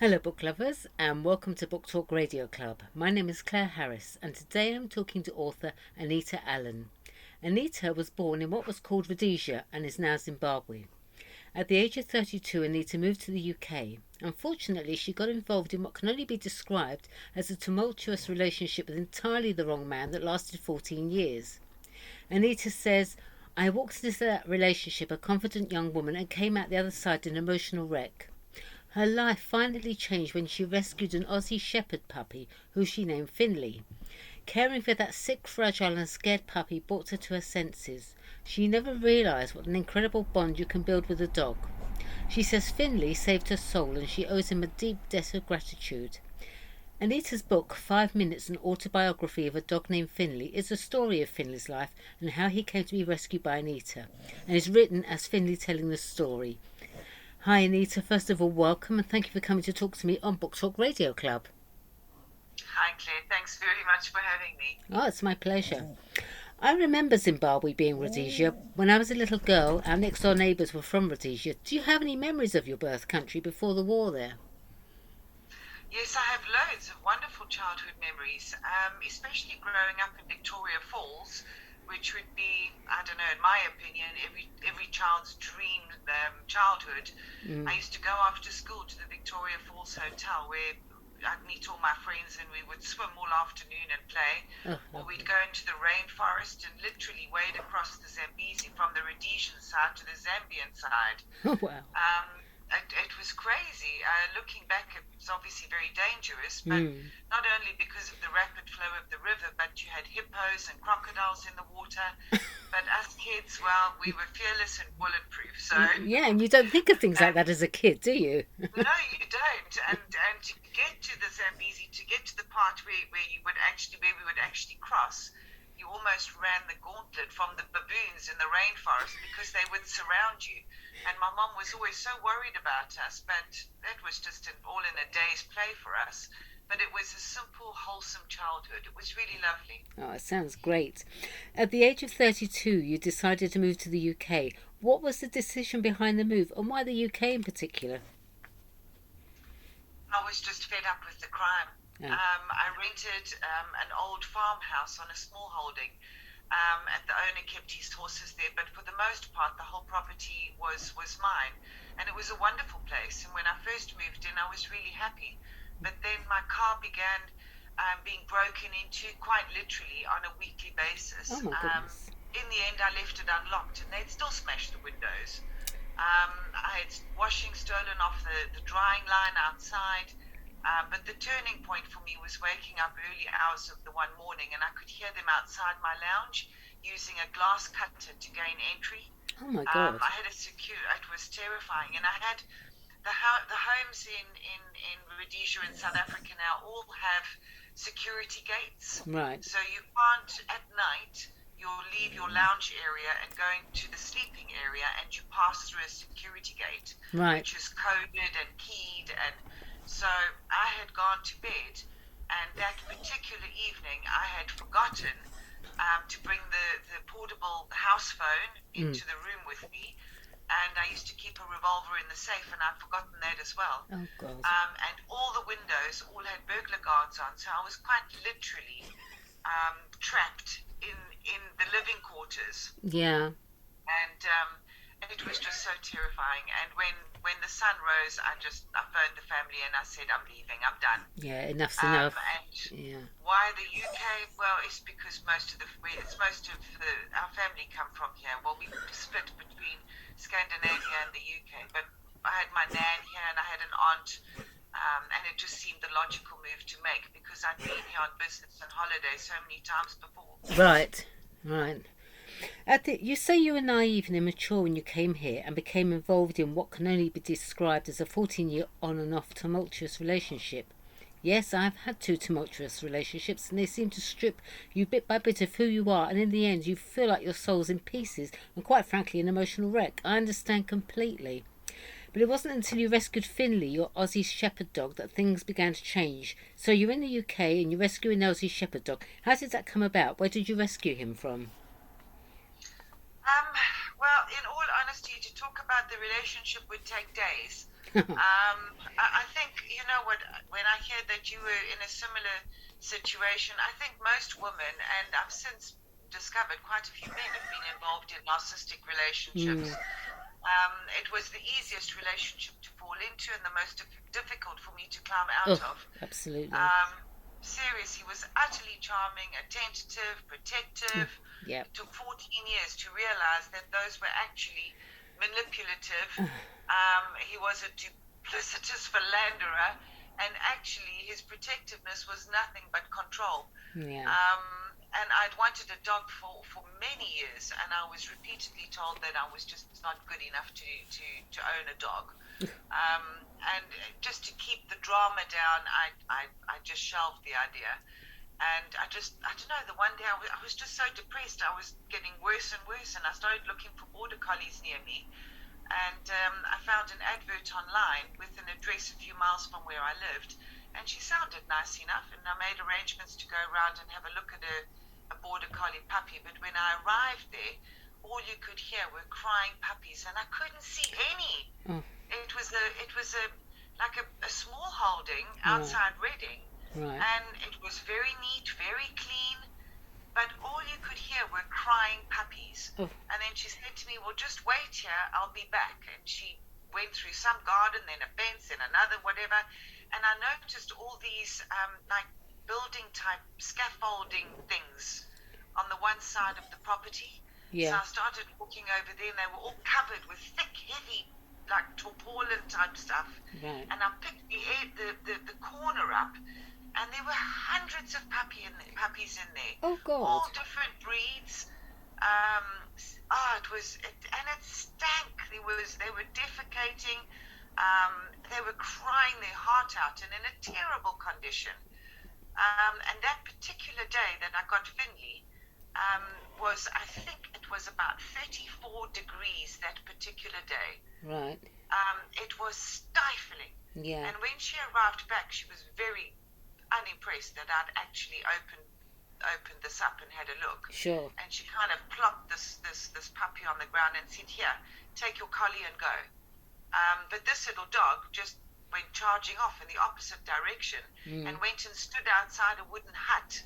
Hello, book lovers, and welcome to Book Talk Radio Club. My name is Claire Harris, and today I'm talking to author Anita Allen. Anita was born in what was called Rhodesia and is now Zimbabwe. At the age of 32, Anita moved to the UK. Unfortunately, she got involved in what can only be described as a tumultuous relationship with entirely the wrong man that lasted 14 years. Anita says, "I walked into that relationship a confident young woman and came out the other side an emotional wreck. Her life finally changed when she rescued an Aussie shepherd puppy who she named Finley. Caring for that sick, fragile and scared puppy brought her to her senses. She never realised what an incredible bond you can build with a dog. She says Finley saved her soul and she owes him a deep debt of gratitude." Anita's book, 5 Minutes, an autobiography of a dog named Finley, is a story of Finley's life and how he came to be rescued by Anita, and is written as Finley telling the story. Hi Anita, first of all welcome and thank you for coming to talk to me on Book Talk Radio Club. Hi Claire, thanks very much for having me. Oh, it's my pleasure. I remember Zimbabwe being Rhodesia. When I was a little girl, our next door neighbours were from Rhodesia. Do you have any memories of your birth country before the war there? Yes, I have loads of wonderful childhood memories, especially growing up in Victoria Falls, which would be, I don't know, in my opinion, every child's dream childhood. I used to go after school to the Victoria Falls Hotel where I'd meet all my friends and we would swim all afternoon and play. Or we'd go into the rainforest and literally wade across the Zambezi from the Rhodesian side to the Zambian side. Oh, wow. It was crazy. Looking back, it's obviously very dangerous, but not only because of the rapid flow of the river, but you had hippos and crocodiles in the water. But us kids, well, we were fearless and bulletproof. So yeah, and you don't think of things like that as a kid, do you? No, you don't. And to get to the Zambezi, to get to the part where we would actually cross, you almost ran the gauntlet from the baboons in the rainforest because they would surround you. And my mum was always so worried about us, but that was just all in a day's play for us. But it was a simple, wholesome childhood. It was really lovely. Oh, it sounds great. At the age of 32, you decided to move to the UK. What was the decision behind the move, and why the UK in particular? I was just fed up with the crime. I rented an old farmhouse on a small holding, and the owner kept his horses there, but for the most part the whole property was mine, and it was a wonderful place. And when I first moved in, I was really happy, but then my car began being broken into quite literally on a weekly basis. Oh my goodness. In the end I left it unlocked and they'd still smashed the windows. I had washing stolen off the drying line outside. But the turning point for me was waking up early hours of the one morning and I could hear them outside my lounge using a glass cutter to gain entry. Oh my God. I had it was terrifying. And I had the homes in Rhodesia and South Africa now all have security gates. Right. So you can't, at night, you'll leave your lounge area and go into the sleeping area and you pass through a security gate. Right. Which is coded and keyed. And so I had gone to bed, and that particular evening I had forgotten to bring the portable house phone into the room with me, and I used to keep a revolver in the safe, and I'd forgotten that as well. Oh God. And all the windows all had burglar guards on, so I was quite literally trapped in the living quarters. Yeah. And it was just so terrifying. And when the sun rose, I phoned the family and I said, I'm leaving, I'm done. Yeah, enough's enough. And why the UK? Well, it's because most of our family come from here. Well, we split between Scandinavia and the UK, but I had my nan here and I had an aunt, and it just seemed the logical move to make because I'd been here on business and holiday so many times before. Right. You say you were naive and immature when you came here and became involved in what can only be described as a 14-year on and off tumultuous relationship. Yes, I've had 2 tumultuous relationships and they seem to strip you bit by bit of who you are, and in the end you feel like your soul's in pieces and quite frankly an emotional wreck. I understand completely. But it wasn't until you rescued Finley, your Aussie shepherd dog, that things began to change. So you're in the UK and you rescue an Aussie shepherd dog. How did that come about? Where did you rescue him from? Well, in all honesty, to talk about the relationship would take days. I think, you know what, when I hear that you were in a similar situation, I think most women, and I've since discovered quite a few men have been involved in narcissistic relationships. Mm. It was the easiest relationship to fall into and the most difficult for me to climb out Oh, of. absolutely. Um, Serious, he was utterly charming, attentive, Mm. protective. Yep. It took 14 years to realize that those were actually manipulative. He was a duplicitous philanderer, and actually his protectiveness was nothing but control. Yeah. And I'd wanted a dog for many years, and I was repeatedly told that I was just not good enough to own a dog. And just to keep the drama down, I just shelved the idea. And I don't know, the one day I was just so depressed. I was getting worse and worse, and I started looking for border collies near me. And I found an advert online with an address a few miles from where I lived. And she sounded nice enough, and I made arrangements to go around and have a look at a border collie puppy. But when I arrived there, all you could hear were crying puppies, and I couldn't see any. Oh, It was like a small holding right. outside Reading, Right. and it was very neat, very clean, but all you could hear were crying puppies. Oh, And then she said to me, "Well, just wait here, I'll be back." And she went through some garden, then a fence, then another, whatever. And I noticed all these like building type scaffolding things on the one side of the property. So yeah. I started walking over there, and they were all covered with thick, heavy, like tarpaulin type stuff. Right. And I picked the corner up, and there were hundreds of puppies in there, Oh, God. all different breeds. And it stank. They were defecating. They were crying their heart out and in a terrible condition. And that particular day that I got Finley I think it was about 34 degrees that particular day. Right. It was stifling. Yeah. And when she arrived back, she was very unimpressed that I'd actually opened this up and had a look. Sure. And she kind of plopped this puppy on the ground and said, "Here, take your collie and go." But this little dog just went charging off in the opposite direction and went and stood outside a wooden hut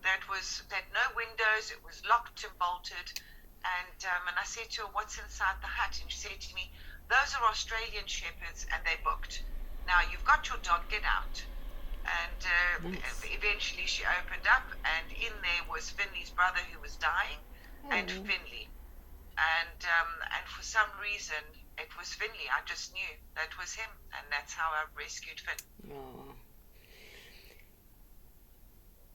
that had no windows. It was locked and bolted. And I said to her, "What's inside the hut?" And she said to me, "Those are Australian shepherds and they're booked. Now you've got your dog, get out." And Nice. eventually she opened up, and in there was Finley's brother who was dying, and Oh. Finley. And for some reason, it was Finley. I just knew that was him, and that's how I rescued Finn. Oh.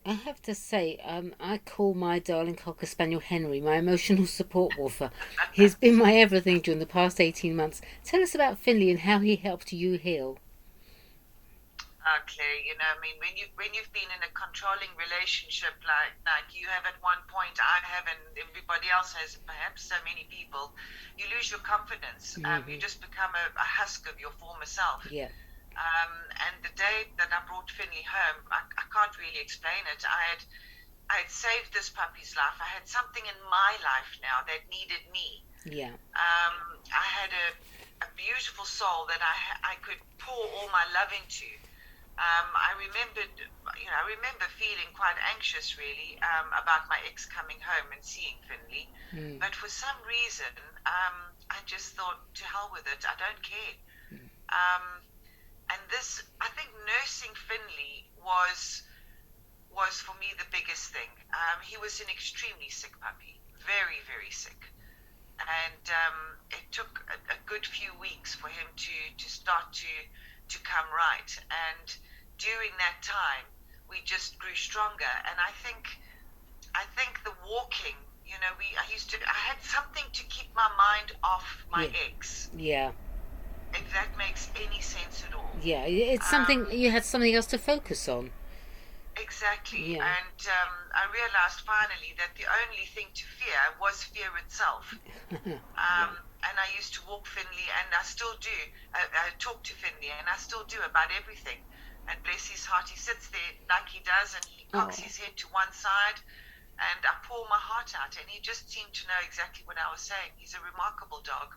I have to say, I call my darling Cocker Spaniel Henry my emotional support wolfer. He's been my everything during the past 18 months. Tell us about Finley and how he helped you heal. Claire, I mean, when you've been in a controlling relationship like you have at one point, I have, and everybody else has, perhaps so many people, you lose your confidence. You just become a husk of your former self. Yeah. And the day that I brought Finley home, I can't really explain it. I had saved this puppy's life. I had something in my life now that needed me. Yeah. I had a beautiful soul that I could pour all my love into. I remember feeling quite anxious, really, about my ex coming home and seeing Finley. But for some reason, I just thought, to hell with it, I don't care. And this, I think, nursing Finley was for me the biggest thing. He was an extremely sick puppy, very, very sick. And it took a good few weeks for him to start to come right. And during that time, we just grew stronger. And I think the walking, I had something to keep my mind off my ex. Yeah. If that makes any sense at all. Yeah. It's something, you had something else to focus on. Exactly. Yeah. And I realized finally that the only thing to fear was fear itself. And I used to walk Finley, and I still do. I talk to Finley, and I still do about everything. And bless his heart, he sits there like he does, and he cocks his head to one side, and I pour my heart out, and he just seemed to know exactly what I was saying. He's a remarkable dog.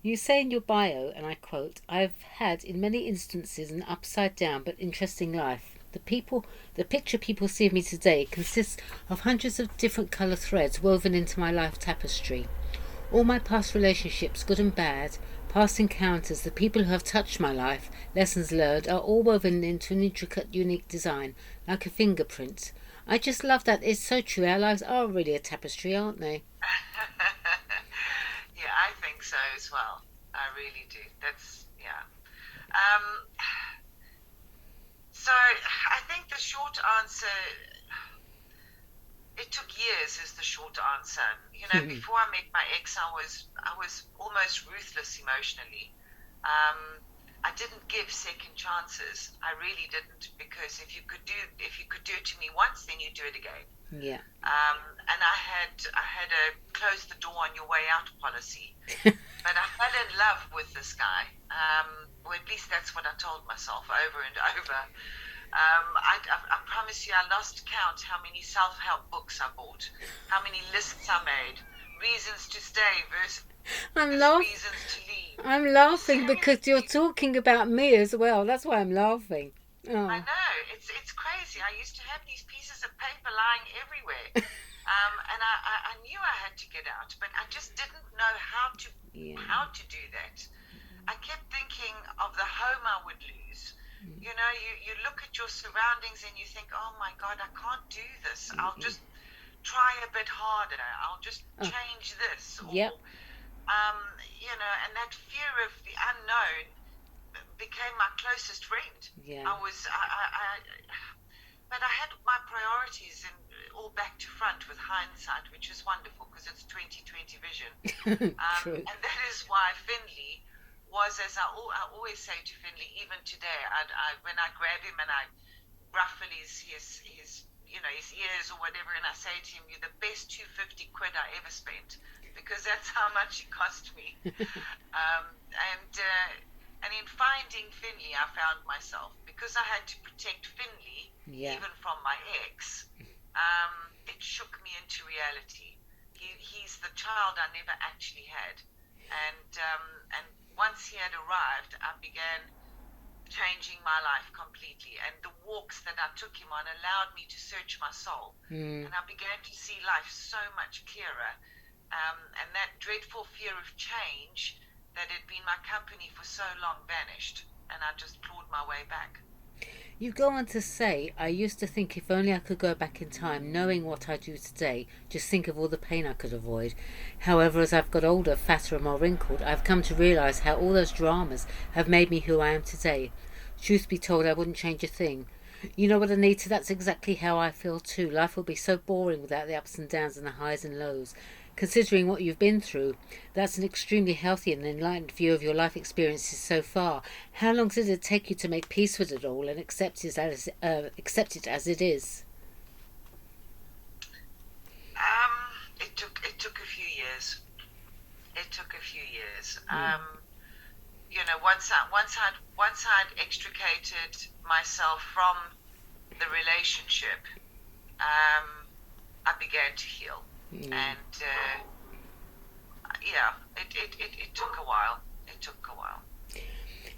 You say in your bio, and I quote, "I've had in many instances an upside down but interesting life. The picture people see of me today consists of hundreds of different colour threads woven into my life tapestry. All my past relationships, good and bad, past encounters, the people who have touched my life, lessons learned, are all woven into an intricate, unique design, like a fingerprint. I just love that. It's so true. Our lives are really a tapestry, aren't they?" Yeah, I think so as well. I really do. That's, yeah. Um, so I think the short answer, it took years is the short answer. Before I met my ex, I was almost ruthless emotionally. I didn't give second chances. I really didn't, because if you could do it to me once, then you do it again. Yeah. And I had a close the door on your way out policy. But I fell in love with this guy. Or at least that's what I told myself over and over. I promise you, I lost count how many self-help books I bought, how many lists I made, reasons to stay versus reasons to leave. I'm laughing because you're talking about me as well. That's why I'm laughing. Oh. I know, it's crazy. I used to have these pieces of paper lying everywhere, and I knew I had to get out, but I just didn't know how to do that. I kept thinking of the home I would lose. You look at your surroundings and you think, oh my God, I can't do this. I'll just try a bit harder. I'll just change this. Yep. And that fear of the unknown became my closest friend. Yeah. But I had my priorities all back to front with hindsight, which is wonderful because it's 2020 vision. True. And that is why Finley was, as I always say to Finley, even today, when I grab him and I ruffle his ears or whatever, and I say to him, "You're the best 250 quid I ever spent," because that's how much it cost me. And in finding Finley, I found myself, because I had to protect Finley, even from my ex. It shook me into reality. He's the child I never actually had, and once he had arrived, I began changing my life completely. And the walks that I took him on allowed me to search my soul. And I began to see life so much clearer. And that dreadful fear of change that had been my company for so long vanished. And I just clawed my way back. You go on to say, "I used to think if only I could go back in time, knowing what I do today, just think of all the pain I could avoid. However, as I've got older, fatter and more wrinkled, I've come to realise how all those dramas have made me who I am today. Truth be told, I wouldn't change a thing." You know what, Anita, that's exactly how I feel too. Life would be so boring without the ups and downs and the highs and lows. Considering what you've been through, that's an extremely healthy and enlightened view of your life experiences so far. How long did it take you to make peace with it all and accept it as it is? It took a few years. It took a few years. Once I'd extricated myself from the relationship, I began to heal. And it took a while. It took a while.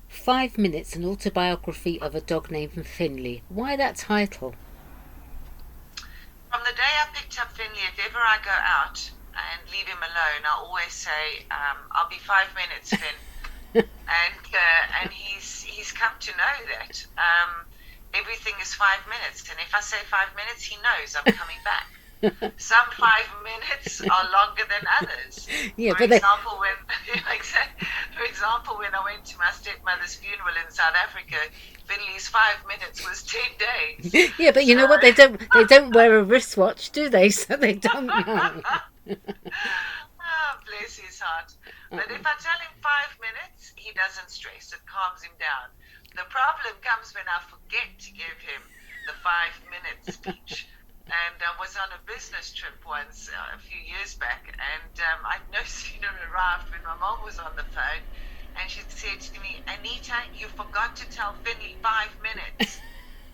5 Minutes, an autobiography of a dog named Finley. Why that title? From the day I picked up Finley, if ever I go out and leave him alone, I always say, "I'll be 5 minutes, Finn." and he's come to know that everything is 5 minutes, and if I say 5 minutes, he knows I'm coming back. Some 5 minutes are longer than others. Yeah, for example, when I went to my stepmother's funeral in South Africa, Finley's 5 minutes was 10 days. Yeah, but you know what? They don't wear a wristwatch, do they? So they don't know. Oh, bless his heart. But if I tell him 5 minutes, he doesn't stress. It calms him down. The problem comes when I forget to give him the 5-minute speech. And I was on a business trip once a few years back, and I'd no sooner arrived when my mom was on the phone, and she said to me, "Anita, you forgot to tell Finley 5 minutes.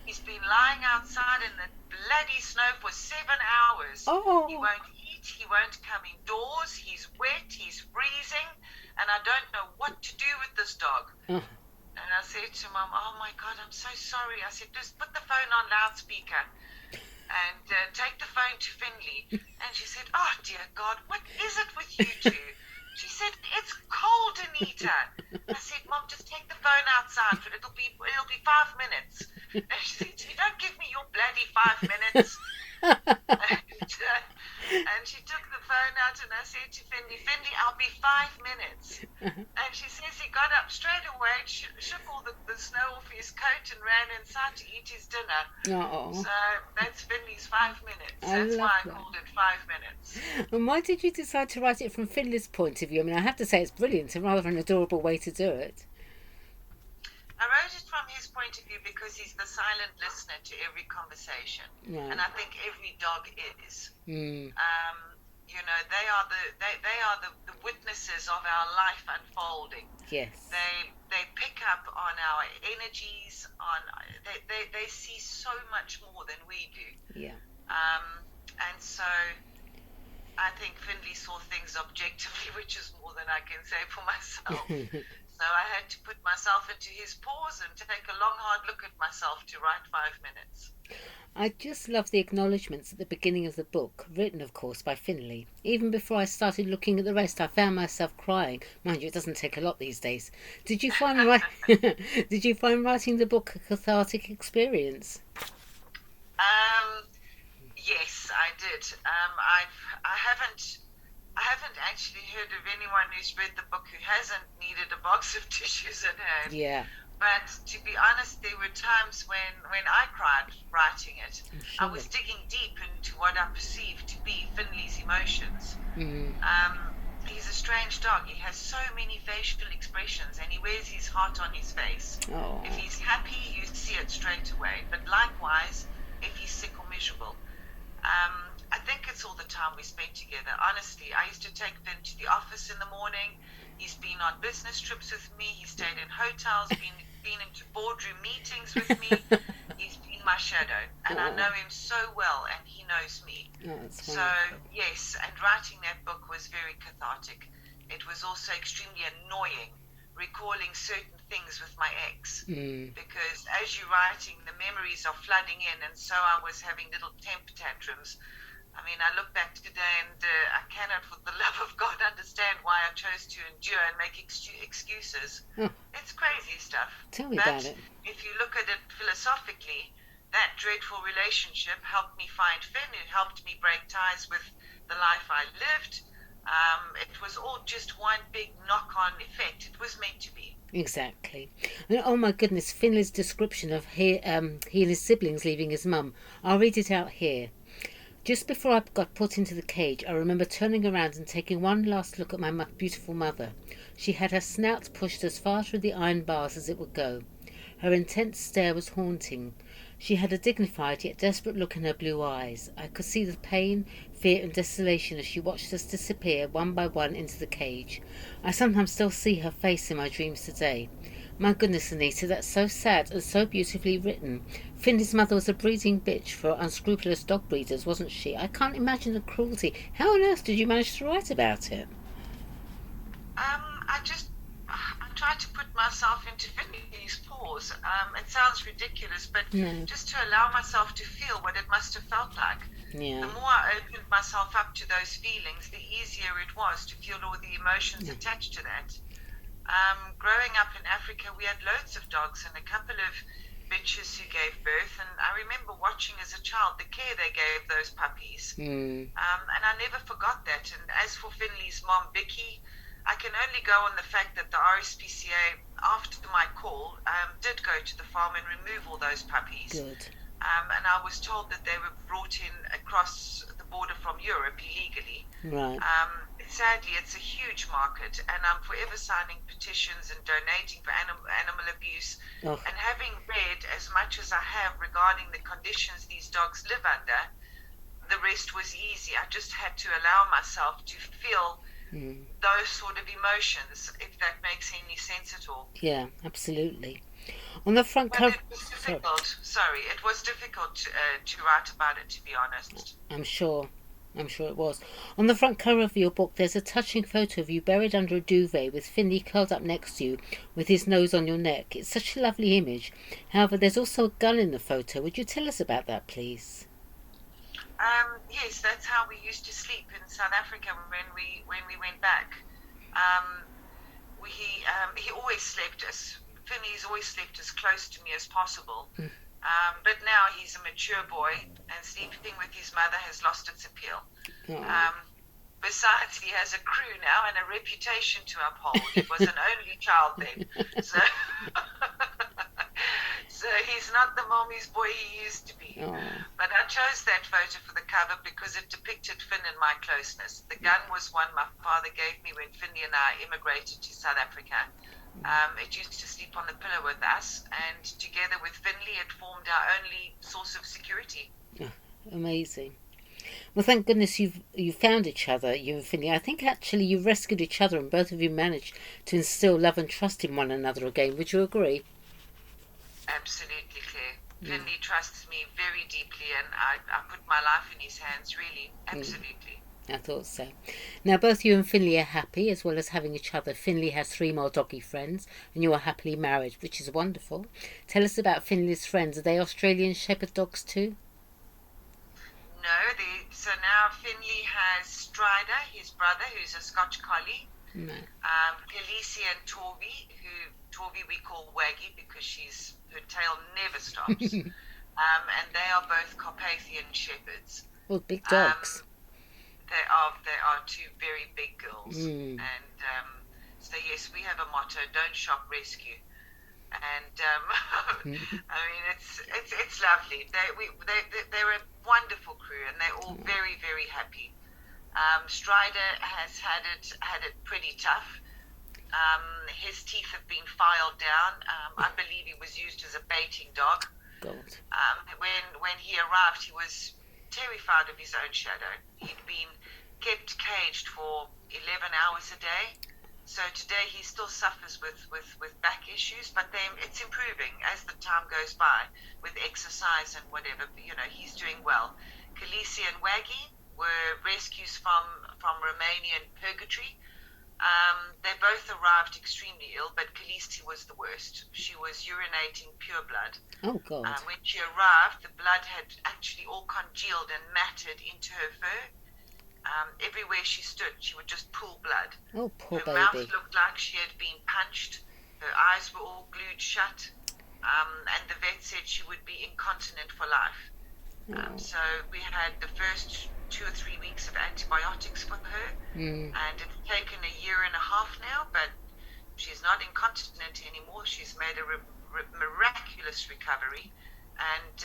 He's been lying outside in the bloody snow for 7 hours. Oh. He won't eat, he won't come indoors, he's wet, he's freezing, and I don't know what to do with this dog. Oh. And I said to Mum, oh my God, I'm so sorry. I said, just put the phone on loudspeaker and take the phone to Finley. And she said, oh dear God, what is it with you two? She said, it's cold, Anita. I said, Mum, just take the phone outside, but it'll be 5 minutes. And she said, you don't give me your bloody 5 minutes. And she took the phone out, and I said to Finley, I'll be 5 minutes. And she says he got up straight away, shook all the snow off his coat and ran inside to eat his dinner. Oh. So that's Finley's 5 minutes. That's why I called it 5 minutes. And why did you decide to write it from Finley's point of view? I mean, I have to say it's brilliant and rather an adorable way to do it. I wrote it from his point of view because he's the silent listener to every conversation. Right. And I think every dog is. You know, they are the witnesses of our life unfolding. Yes. They pick up on our energies. They see so much more than we do. Yeah. And so I think Finley saw things objectively, which is more than I can say for myself. So I had to put myself into his paws and take a long, hard look at myself to write 5 minutes. I just love the acknowledgements at the beginning of the book, written, of course, by Finley. Even before I started looking at the rest, I found myself crying. Mind you, it doesn't take a lot these days. Did you find writing the book a cathartic experience? Yes, I did. I haven't actually heard of anyone who's read the book who hasn't needed a box of tissues at hand. Yeah. But to be honest, there were times when I cried writing it. Sure. I was digging deep into what I perceived to be Finley's emotions. He's a strange dog. He has so many facial expressions, and he wears his heart on his face. Oh. If he's happy, you see it straight away. But likewise, if he's sick or miserable. I think it's all the time we spend together. Honestly, I used to take Finn to the office in the morning. He's been on business trips with me. He's stayed in hotels, been into boardroom meetings with me. He's been my shadow, and I know him so well, and he knows me. So, yes, and writing that book was very cathartic. It was also extremely annoying, recalling certain things with my ex, because as you're writing, the memories are flooding in, and so I was having little temper tantrums. I mean, I look back today and I cannot, for the love of God, understand why I chose to endure and make excuses. It's crazy stuff. Tell me about it. If you look at it philosophically, that dreadful relationship helped me find Finn. It helped me break ties with the life I lived. It was all just one big knock-on effect. It was meant to be. Exactly. And oh my goodness, Finley's description of he and his siblings leaving his mum. I'll read it out here. Just before I got put into the cage, I remember turning around and taking one last look at my beautiful mother. She had her snout pushed as far through the iron bars as it would go. Her intense stare was haunting. She had a dignified yet desperate look in her blue eyes. I could see the pain, fear and desolation as she watched us disappear one by one into the cage. I sometimes still see her face in my dreams today. My goodness, Anita, that's so sad and so beautifully written. Finley's mother was a breeding bitch for unscrupulous dog breeders, wasn't she? I can't imagine the cruelty. How on earth did you manage to write about it? I tried to put myself into Finley's paws. It sounds ridiculous, but just to allow myself to feel what it must have felt like. Yeah. The more I opened myself up to those feelings, the easier it was to feel all the emotions attached to that. Growing up in Africa, we had loads of dogs and a couple of bitches who gave birth, and I remember watching as a child the care they gave those puppies. And I never forgot that. And as for Finley's mom, Vicky, I can only go on the fact that the RSPCA, after my call, did go to the farm and remove all those puppies. Good. And I was told that they were brought in across the border from Europe illegally. Right. Sadly, it's a huge market, and I'm forever signing petitions and donating for animal abuse. And having read as much as I have regarding the conditions these dogs live under, the rest was easy. I just had to allow myself to feel those sort of emotions, if that makes any sense at all. Yeah, absolutely. On the front cover... It was difficult. Sorry, it was difficult to write about it, to be honest. I'm sure. I'm sure it was. On the front cover of your book, there's a touching photo of you buried under a duvet with Finley curled up next to you with his nose on your neck. It's such a lovely image. However, there's also a gun in the photo. Would you tell us about that, please? Yes, that's how we used to sleep in South Africa when we went back. Um, he always slept Finney's always slept as close to me as possible. But now he's a mature boy, and sleeping with his mother has lost its appeal. Oh. Besides, he has a crew now and a reputation to uphold. He was an only child then, so so he's not the mommy's boy he used to be. Oh. But I chose that photo for the cover because it depicted Finn and my closeness. The gun was one my father gave me when Finley and I immigrated to South Africa. It used to sleep on the pillow with us, and together with Finley, it formed our only source of security. Oh, amazing. Well, thank goodness you found each other, you and Finley. I think actually you rescued each other, and both of you managed to instill love and trust in one another again. Would you agree? Absolutely, Claire. Finley trusts me very deeply, and I put my life in his hands, really. Absolutely. I thought so. Now, both you and Finley are happy, as well as having each other. Finley has 3 more doggy friends, and you are happily married, which is wonderful. Tell us about Finley's friends. Are they Australian Shepherd dogs too? No, so now Finley has Strider, his brother, who's a Scotch Collie. No. Khaleesi and Torvi we call Waggy because her tail never stops. And they are both Carpathian Shepherds. Well, big dogs. They are 2 very big girls, and so yes, we have a motto: don't shop, rescue. And I mean, it's lovely. They're a wonderful crew, and they're all very, very happy. Strider has had it pretty tough. His teeth have been filed down. I believe he was used as a baiting dog. God. When he arrived, he was terrified of his own shadow. He'd been kept caged for 11 hours a day. So today he still suffers with back issues, but then it's improving as the time goes by with exercise and whatever. He's doing well. Khaleesi and Waggy were rescues from Romanian purgatory. They both arrived extremely ill, but Khaleesi was the worst. She was urinating pure blood. Oh, God. When she arrived, the blood had actually all congealed and matted into her fur. Everywhere she stood, she would just pool blood. Oh, poor her baby. mouth looked like she had been punched. Her eyes were all glued shut. And the vet said she would be incontinent for life. So we had the first 2 or 3 weeks of antibiotics for her. And it's taken a year and a half now, but she's not incontinent anymore. She's made a miraculous recovery. And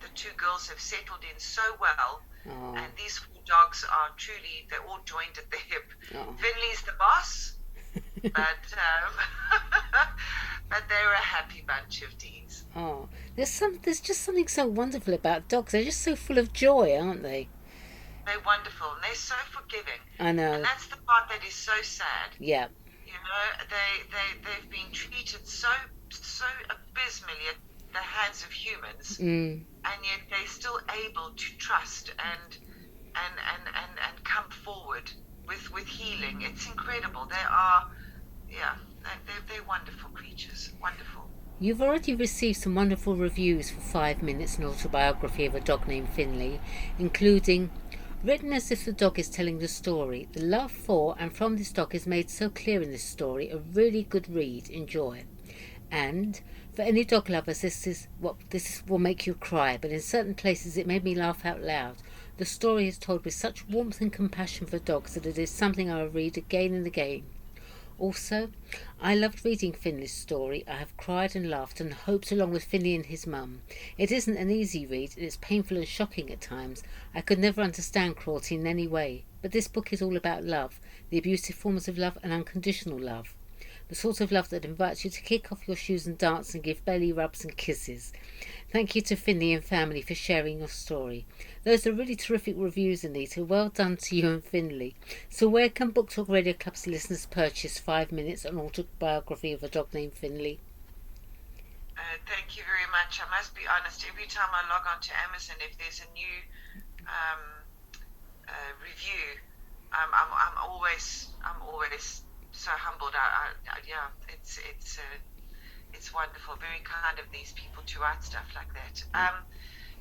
the 2 girls have settled in so well. And these 4 dogs are truly, they're all joined at the hip. Finley's the boss, but but they're a happy bunch of deeds. Oh, there's just something so wonderful about dogs. They're just so full of joy, aren't they? They're wonderful, and they're so forgiving. I know. And that's the part that is so sad. Yeah. They've been treated so abysmally at the hands of humans, and yet they're still able to trust and come forward with healing. It's incredible. They're wonderful creatures. Wonderful. You've already received some wonderful reviews for 5 Minutes, an autobiography of a dog named Finley, including, written as if the dog is telling the story. The love for and from this dog is made so clear in this story. A really good read. Enjoy. And for any dog lovers, this will make you cry, but in certain places it made me laugh out loud. The story is told with such warmth and compassion for dogs that it is something I will read again and again. Also, I loved reading Finley's story. I have cried and laughed and hoped along with Finley and his mum. It isn't an easy read, and it's painful and shocking at times. I could never understand cruelty in any way, but this book is all about love, the abusive forms of love and unconditional love. The sort of love that invites you to kick off your shoes and dance and give belly rubs and kisses. Thank you to Finley and family for sharing your story. Those are really terrific reviews, Anita. Well done to you and Finley. So where can Book Talk Radio Club's listeners purchase 5 Minutes, an autobiography of a dog named Finley? Thank you very much. I must be honest, every time I log on to Amazon, if there's a new review. I'm always so humbled. Yeah, it's wonderful. Very kind of these people to write stuff like that.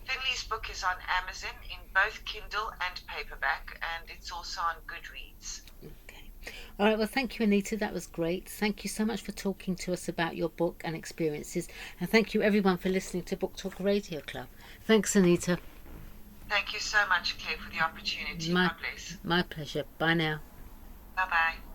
Finley's book is on Amazon in both Kindle and paperback, and it's also on Goodreads. Okay. All right, well, thank you, Anita. That was great. Thank you so much for talking to us about your book and experiences. And thank you, everyone, for listening to Book Talk Radio Club. Thanks, Anita. Thank you so much, Claire, for the opportunity. God bless. My pleasure. Bye now. Bye-bye.